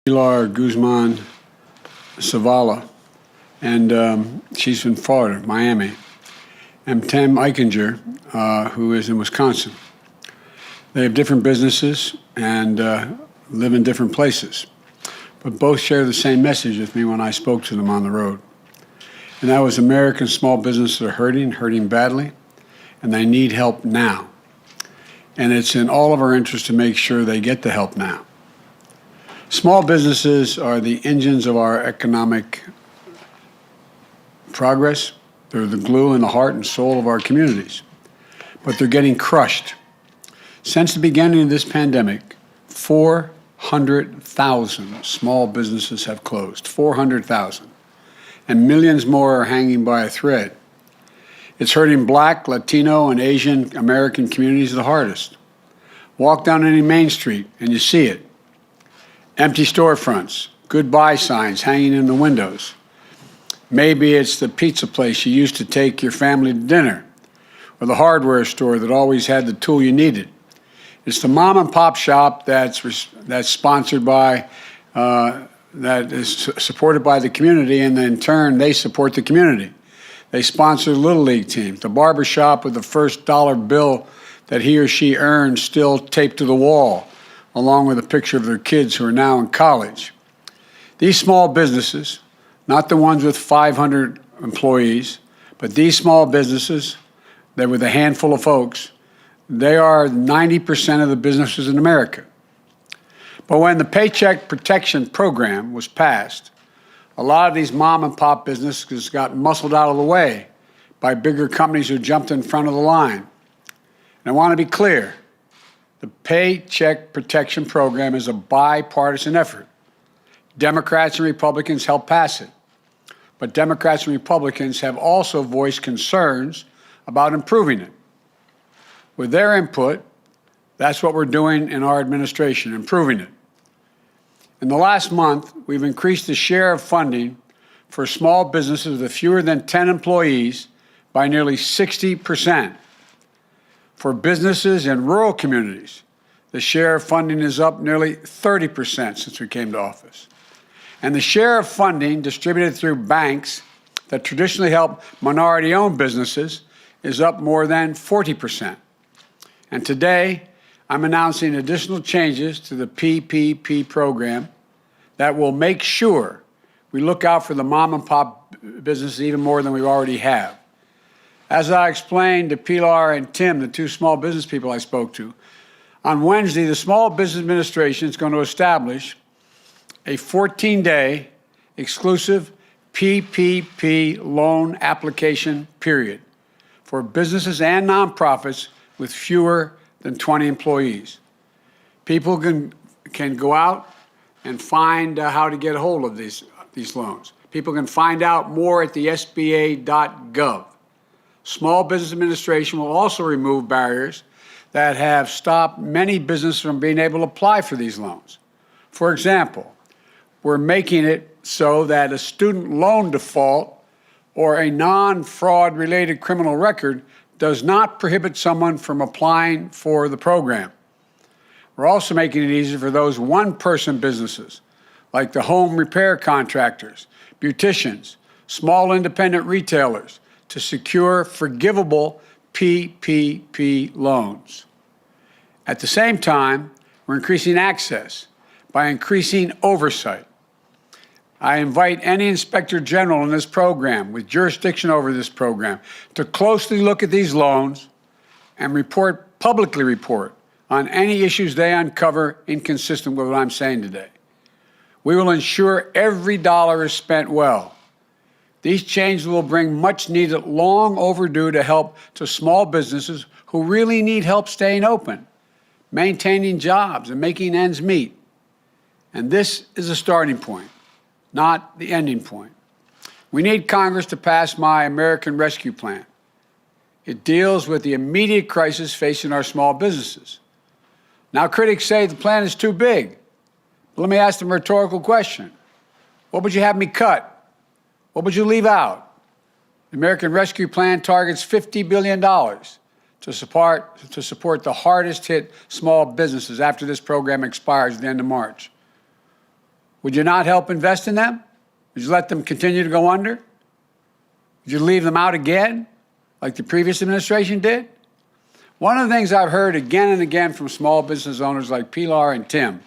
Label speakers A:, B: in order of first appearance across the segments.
A: Pilar Guzman Zavala, and she's in Florida, Miami, and Tim Eichinger, who is in Wisconsin. They have different businesses and live in different places, but both share the same message with me when I spoke to them on the road. And that was American small businesses are hurting badly, and they need help now. And it's in all of our interest to make sure they get the help now. Small businesses are the engines of our economic progress. They're the glue in the heart and soul of our communities. But they're getting crushed. Since the beginning of this pandemic, 400,000 small businesses have closed, 400,000. And millions more are hanging by a thread. It's hurting Black, Latino, and Asian American communities the hardest. Walk down any main street and you see it. Empty storefronts, goodbye signs hanging in the windows. Maybe it's the pizza place you used to take your family to dinner, or the hardware store that always had the tool you needed. It's the mom and pop shop that's sponsored by, that is supported by the community, and then in turn they support the community. They sponsor Little League teams, the barber shop with the first dollar bill that he or she earned still taped to the wall, along with a picture of their kids who are now in college. These small businesses, not the ones with 500 employees, but these small businesses that with a handful of folks, they are 90% of the businesses in America. But when the Paycheck Protection Program was passed, a lot of these mom and pop businesses got muscled out of the way by bigger companies who jumped in front of the line. And I want to be clear, the Paycheck Protection Program is a bipartisan effort. Democrats and Republicans helped pass it. But Democrats and Republicans have also voiced concerns about improving it. With their input, that's what we're doing in our administration, improving it. In the last month, we've increased the share of funding for small businesses with fewer than 10 employees by nearly 60%. For businesses in rural communities, the share of funding is up nearly 30% since we came to office. And the share of funding distributed through banks that traditionally help minority-owned businesses is up more than 40%. And today, I'm announcing additional changes to the PPP program that will make sure we look out for the mom and pop businesses even more than we already have. As I explained to Pilar and Tim, the two small business people I spoke to, on Wednesday, the Small Business Administration is going to establish a 14-day exclusive PPP loan application period for businesses and nonprofits with fewer than 20 employees. People can go out and find how to get a hold of these loans. People can find out more at the SBA.gov. Small Business Administration will also remove barriers that have stopped many businesses from being able to apply for these loans. For example, we're making it so that a student loan default or a non-fraud related criminal record does not prohibit someone from applying for the program. We're also making it easier for those one-person businesses, like the home repair contractors, beauticians, small independent retailers, to secure forgivable PPP loans. At the same time, we're increasing access by increasing oversight. I invite any inspector general in this program with jurisdiction over this program to closely look at these loans and publicly report on any issues they uncover inconsistent with what I'm saying today. We will ensure every dollar is spent well. These changes will bring much needed, long overdue to help to small businesses who really need help staying open, maintaining jobs, and making ends meet. And this is a starting point, not the ending point. We need Congress to pass my American Rescue Plan. It deals with the immediate crisis facing our small businesses. Now, critics say the plan is too big. But let me ask them a rhetorical question. What would you have me cut? What would you leave out? The American Rescue Plan targets $50 billion to support the hardest hit small businesses after this program expires at the end of March. Would you not help invest in them? Would you let them continue to go under? Would you leave them out again, like the previous administration did? One of the things I've heard again and again from small business owners like Pilar and Tim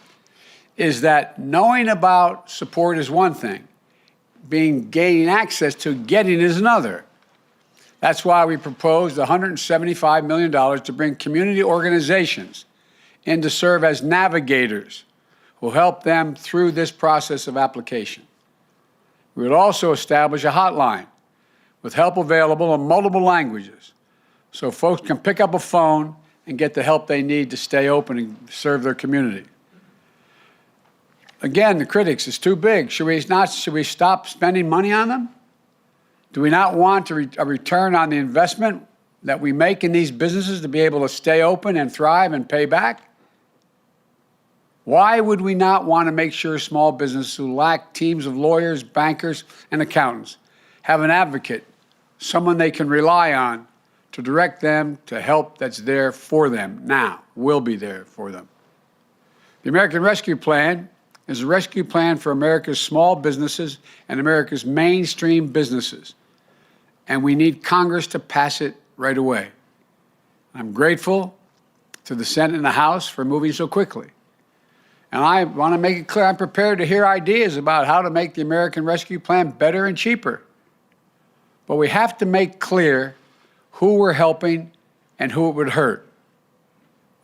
A: is that knowing about support is one thing, gaining access to getting is another. That's why we proposed $175 million to bring community organizations in to serve as navigators who will help them through this process of application. We would also establish a hotline with help available in multiple languages so folks can pick up a phone and get the help they need to stay open and serve their community. Again, the critics, it's too big. Should we stop spending money on them? Do we not want a return on the investment that we make in these businesses to be able to stay open and thrive and pay back? Why would we not want to make sure small businesses who lack teams of lawyers, bankers, and accountants have an advocate, someone they can rely on to direct them to help that's there for them now, will be there for them? The American Rescue Plan is a rescue plan for America's small businesses and America's mainstream businesses. And we need Congress to pass it right away. I'm grateful to the Senate and the House for moving so quickly. And I want to make it clear I'm prepared to hear ideas about how to make the American Rescue Plan better and cheaper. But we have to make clear who we're helping and who it would hurt.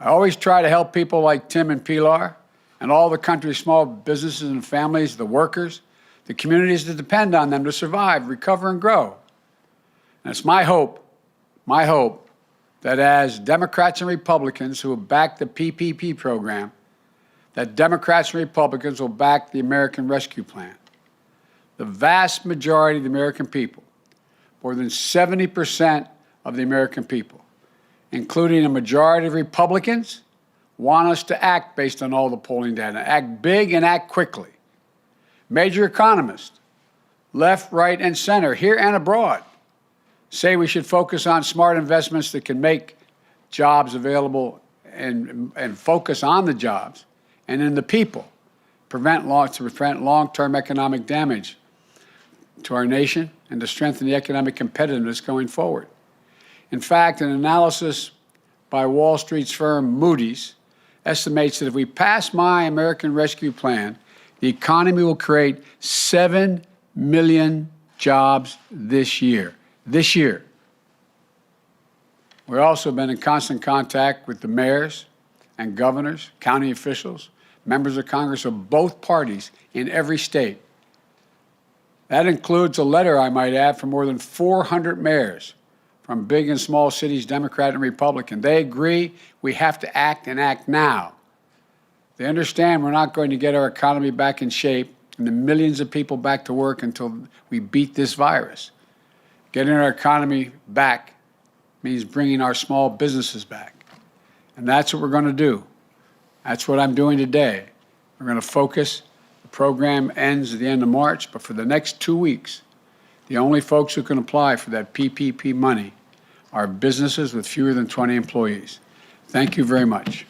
A: I always try to help people like Tim and Pilar and all the country's small businesses and families, the workers, the communities that depend on them to survive, recover, and grow. And it's my hope that as Democrats and Republicans who have backed the PPP program, that Democrats and Republicans will back the American Rescue Plan. The vast majority of the American people, more than 70% of the American people, including a majority of Republicans, want us to act based on all the polling data, act big and act quickly. Major economists, left, right, and center, here and abroad, say we should focus on smart investments that can make jobs available and focus on the jobs and in the people, to prevent long-term economic damage to our nation and to strengthen the economic competitiveness going forward. In fact, an analysis by Wall Street's firm Moody's estimates that if we pass my American Rescue Plan, the economy will create 7 million jobs this year. This year. We've also been in constant contact with the mayors and governors, county officials, members of Congress of both parties in every state. That includes a letter, I might add, from more than 400 mayors from big and small cities, Democrat and Republican. They agree we have to act and act now. They understand we're not going to get our economy back in shape and the millions of people back to work until we beat this virus. Getting our economy back means bringing our small businesses back. And that's what we're going to do. That's what I'm doing today. We're going to focus. The program ends at the end of March, but for the next 2 weeks, the only folks who can apply for that PPP money are businesses with fewer than 20 employees. Thank you very much.